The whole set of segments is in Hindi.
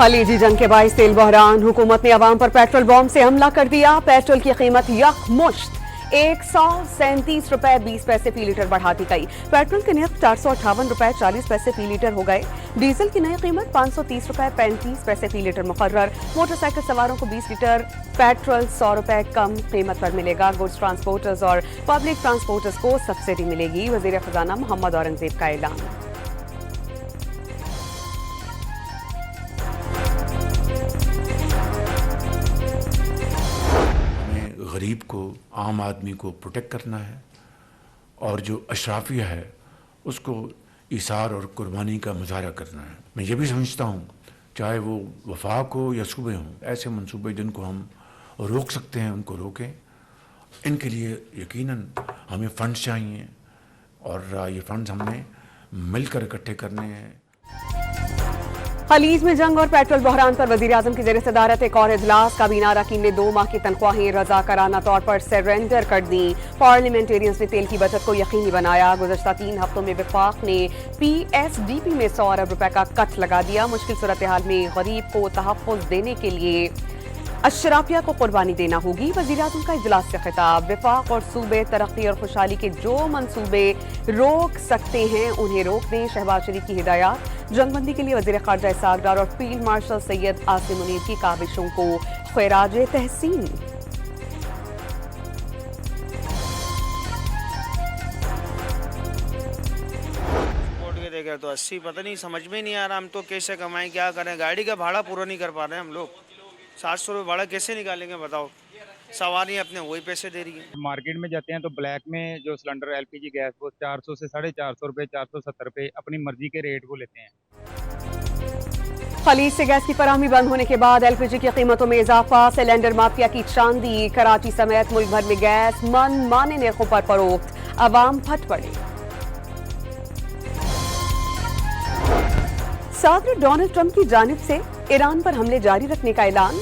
खलीजी जंग के बाइस तेल बहरान, हुकूमत ने अवाम पर पेट्रोल बॉम्ब से हमला कर दिया। पेट्रोल की कीमत यकमुश्त 137 रुपए 20 पैसे फी लीटर बढ़ा दी गई। पेट्रोल के नर्ख 458 रुपए 40 पैसे फी लीटर हो गए। डीजल की नई कीमत 530 रुपए 35 पैसे फी लीटर मुकर्रर। मोटरसाइकिल सवारों को 20 लीटर पेट्रोल 100 रुपए कम कीमत पर मिलेगा। गुड्स ट्रांसपोर्टर्स और पब्लिक ट्रांसपोर्टर्स को सब्सिडी मिलेगी। वजीर खजाना मोहम्मद औरंगजेब का ऐलान। गरीब को, आम आदमी को प्रोटेक्ट करना है और जो अशराफिया है उसको इसार और कुर्बानी का मुजाहरा करना है। मैं ये भी समझता हूँ चाहे वो वफाक हो या सूबे हों, ऐसे मंसूबे जिनको हम रोक सकते हैं उनको रोकें। इनके लिए यकीनन हमें फंड्स चाहिए और ये फंड्स हमने मिलकर इकट्ठे करने हैं। खलीज में जंग और पेट्रोल बहरान पर वजीर आजम की जेर सदारत एक और इजलास। काबीना अरकान ने 2 माह की तनख्वाहें रजाकाराना तौर पर सरेंडर कर दी। पार्लियामेंटेरियंस ने तेल की बचत को यकीनी बनाया। गुज़श्ता 3 हफ्तों में विफाक ने PSDP में 100 अरब रुपए का कट लगा दिया। मुश्किल सूरत हाल में गरीब को तहफ़्फ़ुज़ देने के लिए अशराफिया को कुर्बानी देना होगी। वज़ीर आज़म का इजलास से खिताब। विफाक और सूबे तरक्की और खुशहाली के जो मंसूबे रोक सकते हैं उन्हें रोक दें। शहबाज शरीफ की हिदायत। जंगबंदी के लिए वज़ीर ख़ारजा इसहाक़ डार और फील्ड मार्शल सैयद आसिम मुनीर की काविशों को खैराज तहसीन। देगा तो 80 पता नहीं, समझ में नहीं आ रहा। हम तो कैसे कमाएं, क्या करें? गाड़ी का भाड़ा पूरा नहीं कर पा रहे हैं हम लोग। 700 रुपये भाड़ा कैसे निकालेंगे बताओ? सवारी अपने वही पैसे दे रही है। मार्केट में जाते हैं तो ब्लैक में जो सिलेंडर LPG गैस वो 400 से 450 रुपये, 470 रुपये अपनी मर्जी के रेट वो लेते हैं। खलीज से गैस की फराहमी बंद होने के बाद LPG की कीमतों में इजाफा। सिलेंडर माफिया की चांदी। कराची समेत मुल्क भर में गैस मनमाने नरखों पर फरोख्त। अवाम फट पड़े। सदर डोनाल्ड ट्रंप की जानिब से ईरान पर हमले जारी रखने का ऐलान।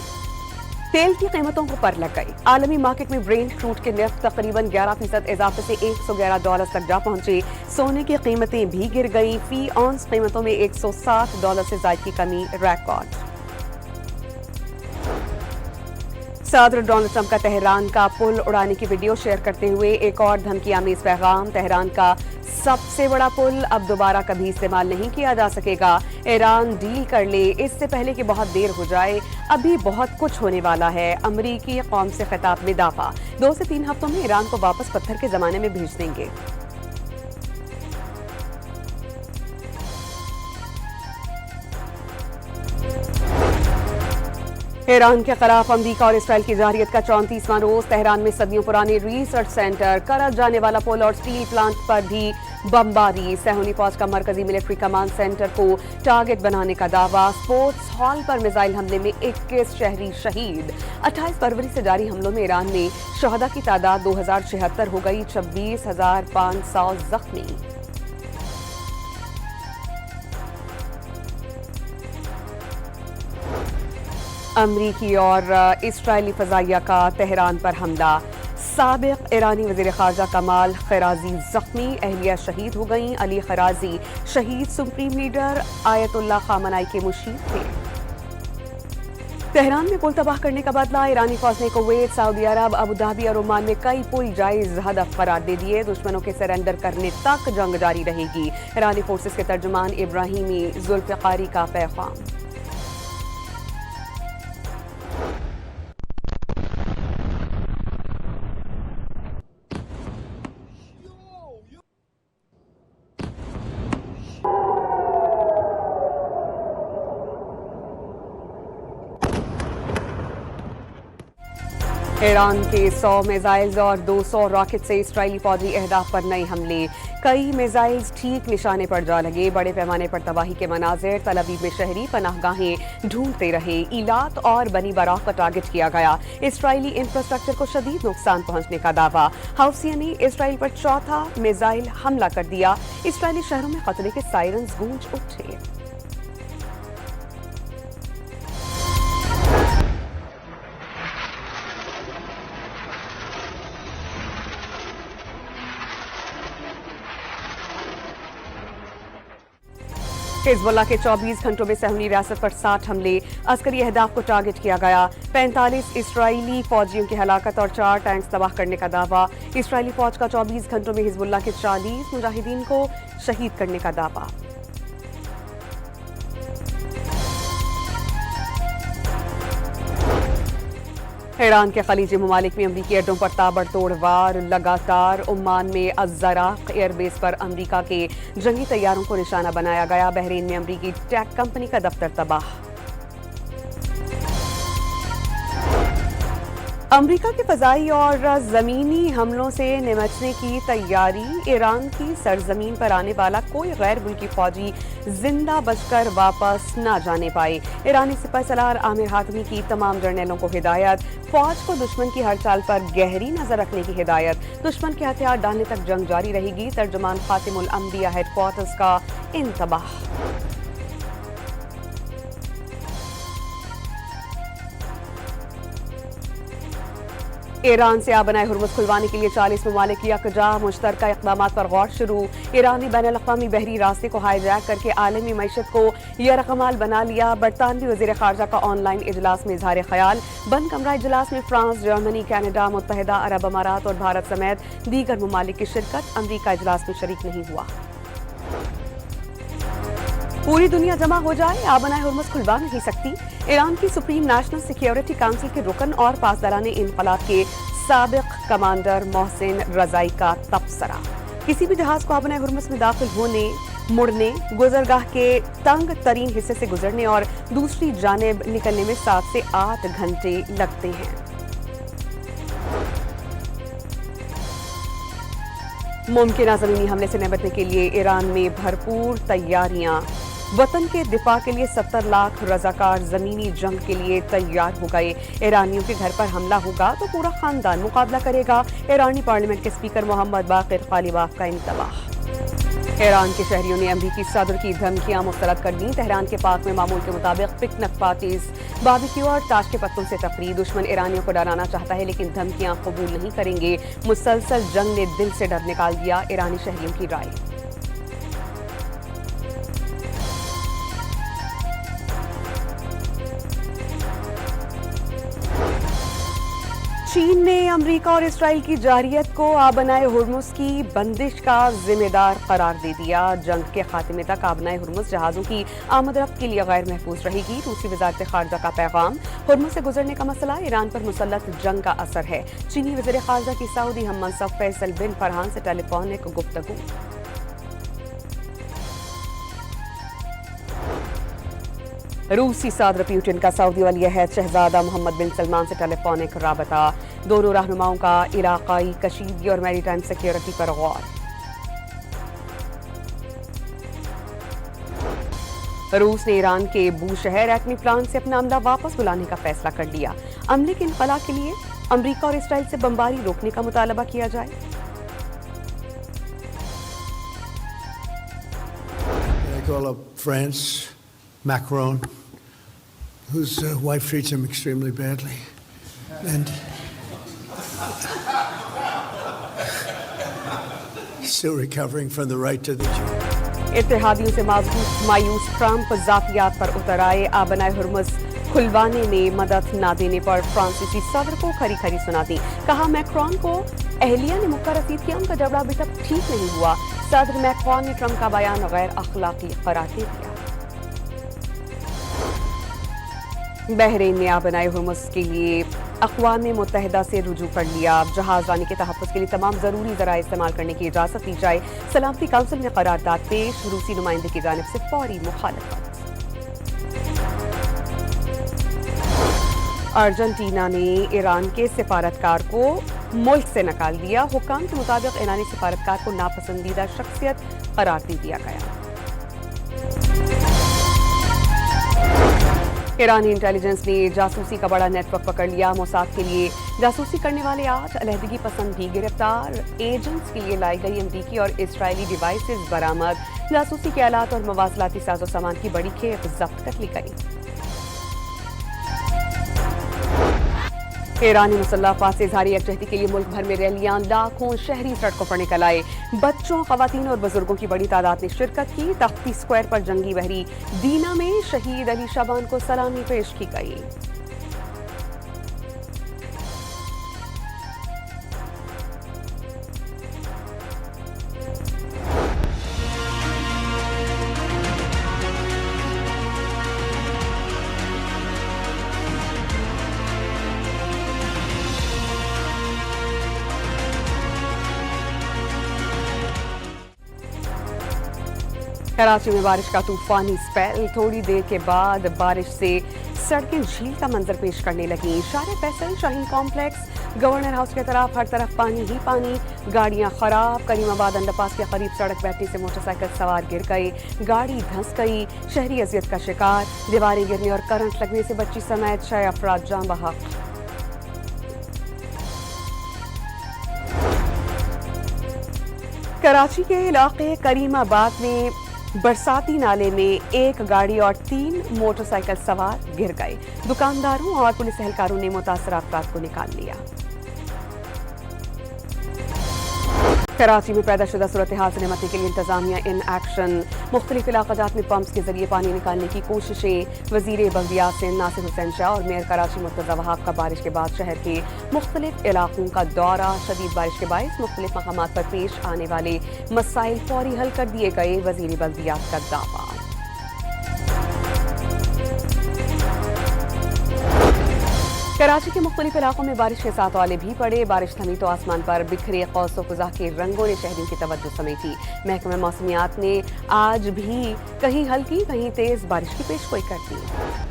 तेल की कीमतों को पर लग गई। आलमी मार्केट में ब्रेंट क्रूड के नर्ख तकरीबन 11% इजाफे से $111 तक जा पहुंचे। सोने की कीमतें भी गिर गई। फी ऑन्स कीमतों में $160 से ज्यादा की कमी रिकॉर्ड। सदर डोनाल्ड ट्रंप का तेहरान का पुल उड़ाने की वीडियो शेयर करते हुए एक और धमकीआमीज पैगाम। तेहरान का सबसे बड़ा पुल अब दोबारा कभी इस्तेमाल नहीं किया जा सकेगा। ईरान डील कर ले इससे पहले कि बहुत देर हो जाए। अभी बहुत कुछ होने वाला है। अमरीकी कौम से खिताब में दावा। 2 से 3 हफ्तों में ईरान को वापस पत्थर के जमाने में भेज देंगे। ईरान के खिलाफ अमरीका और इसराइल की जारियत का 34वां रोज। तेहरान में सदियों पुराने रिसर्च सेंटर, करज जाने वाला पुल और स्टील प्लांट पर भी बमबारी। सहूनी फौज का मरकजी मिलिट्री कमांड सेंटर को टारगेट बनाने का दावा। स्पोर्ट्स हॉल पर मिसाइल हमले में 21 शहरी शहीद। 28 फरवरी से जारी हमलों में ईरान में शहदा की तादाद 2076 हो गई। 26,500 जख्मी। अमरीकी और इसराइली फजाइया का तेहरान पर हमला। साबिक ईरानी वज़ीर ख़ारजा कमाल खराजी जख्मी। अहलिया शहीद हो गईं। अली खराजी शहीद सुप्रीम लीडर आयतुल्लाह खामनाई के मुशीर थे। तेहरान में पुल तबाह करने का बदला। ईरानी फौज ने कुवैत, सऊदी अरब, अबू धाबी और ओमान में कई पुल जायज हदफ करार दे दिए। दुश्मनों के सरेंडर करने तक जंग जारी रहेगी। ईरानी फोर्सेस के तर्जुमान इब्राहिमी जुल्फ़िकारी का पैगाम। ईरान के 100 मिसाइल्स और 200 रॉकेट से इसराइली फौजी अहदाफ पर नए हमले। कई मिसाइल्स ठीक निशाने पर जा लगे। बड़े पैमाने पर तबाही के मनाजिर। तल अवीव में शहरी पनाहगाहें ढूंढते रहे। इलात और बनी बराक का टारगेट किया गया। इसराइली इंफ्रास्ट्रक्चर को शदीद नुकसान पहुंचने का दावा। हाउसिया ने इसराइल पर चौथा मिसाइल हमला कर दिया। इसराइली शहरों में खतरे के सायरन्स गूंज उठे। हिजबुल्लाह के 24 घंटों में सहूनी रियासत पर 60 हमले, अस्करी अहदाफ को टारगेट किया गया। 45 इसराइली फौजियों की हलाकत और 4 टैंक्स तबाह करने का दावा। इसराइली फौज का 24 घंटों में हिजबुल्लाह के 40 मुजाहिदीन को शहीद करने का दावा। ईरान के खलीजी ममालिक में अमरीकी अड्डों पर ताबड़तोड़ वार लगातार। ओमान में अज़्ज़राक़ एयरबेस पर अमरीका के जंगी तैयारों को निशाना बनाया गया। बहरीन में अमरीकी टेक कंपनी का दफ्तर तबाह। अमरीका के फजाई और जमीनी हमलों से निपटने की तैयारी। ईरान की सरजमीन पर आने वाला कोई गैर मुल्की फौजी जिंदा बचकर वापस न जाने पाए। ईरानी सिपह सलार आमिर हातमी की तमाम जर्नलों को हिदायत। फौज को दुश्मन की हर चाल पर गहरी नजर रखने की हिदायत। दुश्मन के हथियार डालने तक जंग जारी रहेगी। तर्जुमान खातिमुल अंबिया हेडक्वार्टर्स का इंतबाह। ईरान से आबनाए हुर्मुज़ खुलवाने के लिए 40 ममालिक यकजा। मुश्तरका इक़दाम पर गौर शुरू। ईरान ने बैनुल अक़वामी बहरी रास्ते को हाईजैक करके आलमी मईशत को यरक़माल बना लिया। बरतानवी वज़ीर ख़ारजा का ऑनलाइन इजलास में इज़हार ख़याल। बंद कमरा इजलास में फ्रांस, जर्मनी, कनाडा, मुत्तहिदा अरब अमारात और भारत समेत दीगर ममालिक की शिरकत। अमरीका इजलास में शरीक नहीं हुआ। पूरी दुनिया जमा हो जाए, आबनाए हुर्मुज़ खुलवा नहीं सकती। ईरान की सुप्रीम नेशनल सिक्योरिटी काउंसिल के रुकन और पासदाराने इनक़लाब के साबिक़ कमांडर मोहसिन रज़ाई का तबसरा। किसी भी जहाज को आबनाए हुर्मुज़ में दाखिल होने, मुड़ने, गुजरगाह के तंग तरीन हिस्से से गुजरने और दूसरी जानिब निकलने में 7 से 8 घंटे लगते हैं। मुमकिन ज़मीनी हमले से निपटने के लिए ईरान में भरपूर तैयारियां। वतन के दिफा के लिए 70 लाख रजाकार जमीनी जंग के लिए तैयार हो गए। ईरानियों के घर पर हमला होगा तो पूरा खानदान मुकाबला करेगा। ईरानी पार्लियामेंट के स्पीकर मोहम्मद बाक़िर ग़ालिबाफ का इंतबाह। ईरान के शहरियों ने अमरीकी सदर की धमकियां मुस्तरद कर दी। तेहरान के पार्क में मामूल के मुताबिक पिकनिक पार्टीज, बारबेक्यू और ताश के पत्तों से तकरीर। दुश्मन ईरानियों को डराना चाहता है लेकिन धमकियां कबूल नहीं करेंगे। मुसलसल जंग ने दिल से डर निकाल दिया, ईरानी शहरियों की राय। चीन ने अमरीका और इसराइल की जारियत को आबनाए हुर्मुज़ की बंदिश का जिम्मेदार करार दे दिया। जंग के खात्मे तक आबनाए हुर्मुज़ जहाज़ों की आमद-रफ्त के लिए गैर महफूज रहेगी। रूसी वज़ारत ख़ारजा का पैगाम। हुर्मुज़ से गुजरने का मसला ईरान पर मुसल्लत जंग का असर है। चीनी वज़ीर ख़ारजा की सऊदी हम मनसब फैसल बिन फरहान से टेलीफोनिक गुफ्तगू। रूसी सदर पुतिन का सऊदी वली अहद शहजादा मोहम्मद बिन सलमान से टेलीफोनिक राबता। दोनों रहनुमाओं का इलाकाई कशीदगी और मैरीटाइम सिक्योरिटी पर गौर। रूस ने ईरान के बूशहर एटमी प्लांट से अपना अमला वापस बुलाने का फैसला कर लिया। अमले के इनखला के लिए अमरीका और इसराइल से बमबारी रोकने का मुतालबा किया जाए। Macron, whose wife treats him extremely badly, and still recovering from the right to the Jew. इत्तेहादियों से मायूस ट्रंप जातियात पर उतर आए। आबनाए हुर्मुज़ खुलवाने में मदद न देने पर फ्रांसीसी सदर को खरी खरी सुना दी। कहा मैक्रॉन को अहलिया ने मुक्का रसीद किया, उनका जबड़ा अभी तक ठीक नहीं हुआ। सदर मैक्रॉन ने ट्रंप का बयान गैर अखलाकी करार दे दिया। बहरीन ने आबनाए हुर्मुज़ के लिए अक़वाम मुत्तहिदा से रुजू कर लिया। जहाज रानी के तहफ़्फ़ुज़ के लिए तमाम ज़रूरी ज़राए इस्तेमाल करने की इजाज़त दी जाए। सलामती काउंसिल में करारदाद पेश। रूसी नुमाइंदे की जानिब से फौरी मुखालफत। अर्जेंटीना ने ईरान के सिफारतकार को मुल्क से निकाल दिया। हुक्काम के मुताबिक ईरानी सिफारतकार को नापसंदीदा शख्सियत करार दे दिया गया। ईरानी इंटेलिजेंस ने जासूसी का बड़ा नेटवर्क पकड़ लिया। मोसाद के लिए जासूसी करने वाले 8 अलहदगी पसंद भी गिरफ्तार। एजेंट्स के लिए लाई गई अमरीकी और इसराइली डिवाइसेस बरामद। जासूसी के आलात और मवासलाती साजो सामान की बड़ी खेप जब्त कर ली गई। ईरानी मुसल्लह अफवाज से इजहारी यकजहती के लिए मुल्क भर में रैलियां, लाखों शहरी सड़कों पर निकल आए। बच्चों, खवातीन और बुजुर्गों की बड़ी तादाद ने शिरकत की। तख्ती स्क्वायर पर जंगी बहरी दीना में शहीद अली शाबान को सलामी पेश की गई। कराची में बारिश का तूफानी स्पेल, थोड़ी देर के बाद बारिश से सड़कें झील का मंजर पेश करने लगी। शारे Faisal, Shaheen complex, governor house की तरफ हर तरफ पानी ही पानी, गाड़ियां खराब। करीमाबाद अंडरपास के करीब सड़क बैठने से मोटरसाइकिल सवार गिर गए, गाड़ी धंस गई, शहरी अजियत का शिकार। दीवारें गिरने और करंट लगने से बच्ची समेत 6 अफराद जान बहक। कराची के इलाके करीमाबाद में बरसाती नाले में एक गाड़ी और 3 मोटरसाइकिल सवार गिर गए। दुकानदारों और पुलिस एहलकारों ने मुतासर अफराद को निकाल लिया। कराची में पैदाशुदा सूरत हाल से निपटने के लिए इंतजामिया इन एक्शन। मुख्तलिफ इलाकाजात में पंप्स के जरिए पानी निकालने की कोशिशें। वजीर बल्दियात से नासिर हुसैन शाह और मेयर कराची मुर्तजा वहाब का बारिश के बाद शहर के मुख्तलिफ इलाकों का दौरा। शदीद बारिश के बायस मुख्तलिफ मकामात पर पेश आने वाले मसाइल फौरी हल कर दिए गए, वजीर बल्दियात का दावा। कराची के मुख्तलिफ इलाकों में बारिश के साथ ओले भी पड़े। बारिश थमी तो आसमान पर बिखरे कौसो कुज़ा के रंगों ने शहरियों की तवज्जो समेटी। महकमा मौसमियात ने आज भी कहीं हल्की कहीं तेज बारिश की पेशगोई कर दी।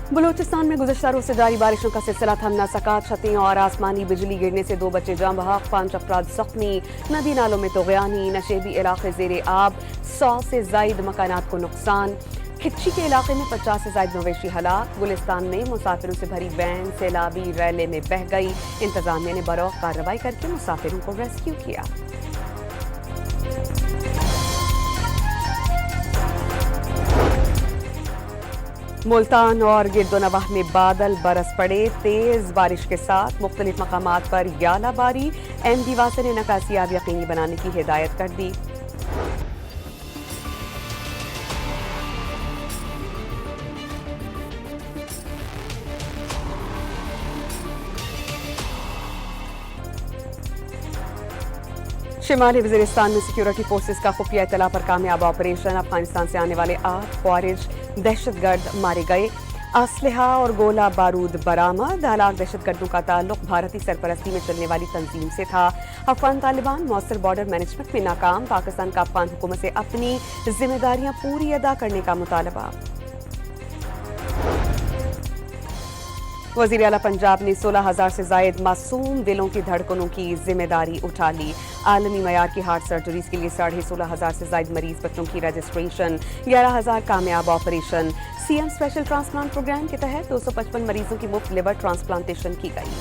बलूचिस्तान में गुज़श्ता रोज से जारी बारिशों का सिलसिला थम न सका। छतें और आसमानी बिजली गिरने से 2 बच्चे जाँ बहक, 5 अफराद जख्मी। नदी नालों में तोग़यानी, नशेबी इलाके ज़ेरे आब, 100 से ज़ायद मकानात को नुकसान। खिच्ची के इलाके में 50 से ज़ायद मवेशी हलाक। गुलिस्तान में मुसाफिरों से भरी वैन सैलाबी रैले में बह गई। इंतजामिया ने बरौक़ कार्रवाई करके मुसाफिरों को रेस्क्यू किया। मुल्तान और गिरदोनवाह में बादल बरस पड़े। तेज बारिश के साथ मुख्तलिफ मकामात पर यालाबारी। MD वासे ने नकासियाब यकीनी बनाने की हिदायत कर दी। शिमाली वज़ीरिस्तान में सिक्योरिटी फोर्सेस का खुफिया इत्तला पर कामयाब ऑपरेशन। अफगानिस्तान से आने वाले 8 ख्वारिज दहशतगर्द मारे गए। असलहा और गोला बारूद बरामद। हलाक दहशतगर्दों का ताल्लुक भारतीय सरपरस्ती में चलने वाली तंजीम से था। अफगान तालिबान मौसर बॉर्डर मैनेजमेंट में नाकाम। पाकिस्तान का अफगान हुकूमत से अपनी जिम्मेदारियां पूरी अदा करने का मुतालबा। वज़ीर आला पंजाब ने 16,000 से जायद मासूम दिलों की धड़कनों की जिम्मेदारी उठा ली। आलमी मयार की हार्ट सर्जरीज के लिए 16,500 से जायद मरीज बच्चों की रजिस्ट्रेशन। 11,000 कामयाब operation. CM special transplant programme के तहत 255 मरीजों की मुफ्त लिवर ट्रांसप्लांटेशन की गई।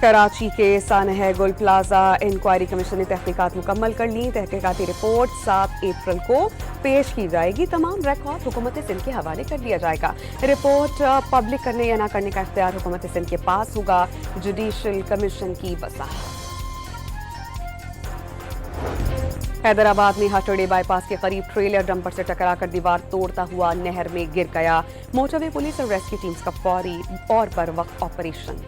कराची के सानह गुल प्लाजा इंक्वायरी कमीशन ने तहकीकात मुकम्मल कर ली। तहकीकाती रिपोर्ट 7 अप्रैल को पेश की जाएगी। तमाम रिकॉर्ड हुकूमत सिंध के हवाले कर दिया जाएगा। रिपोर्ट पब्लिक करने या ना करने का इख्तियार हुकूमत सिंध के पास होगा। जुडिशल कमीशन की वज़ाहत। हैदराबाद में हटोड़े बाईपास के करीब ट्रेलर डंपर से टकराकर दीवार तोड़ता हुआ नहर में गिर गया। मोटरवे पुलिस और रेस्क्यू टीम्स का फौरी और बर वक्त operation.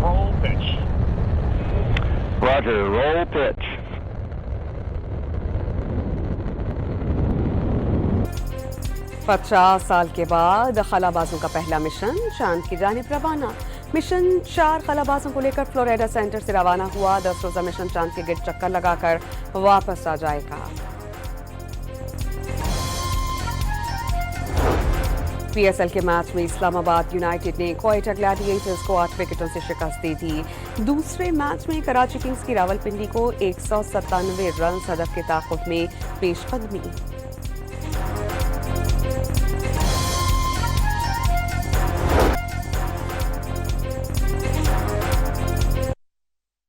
Roll pitch. Roger, roll pitch. पचास साल के बाद खलाबाजों का पहला मिशन चांद की जानिब रवाना। मिशन 4 खलाबाजों को लेकर फ्लोरिडा सेंटर से रवाना हुआ। 10 रोजा मिशन चांद के गिर्द चक्कर लगाकर वापस आ जाएगा। PSL के मैच में इस्लामाबाद यूनाइटेड ने क्वेटा ग्लैडिएटर्स को 8 विकेटों से शिकस्त दी थी। दूसरे मैच में कराची किंग्स की रावलपिंडी को 197 रन हदफ के ताक़ुब में पेशकदमी।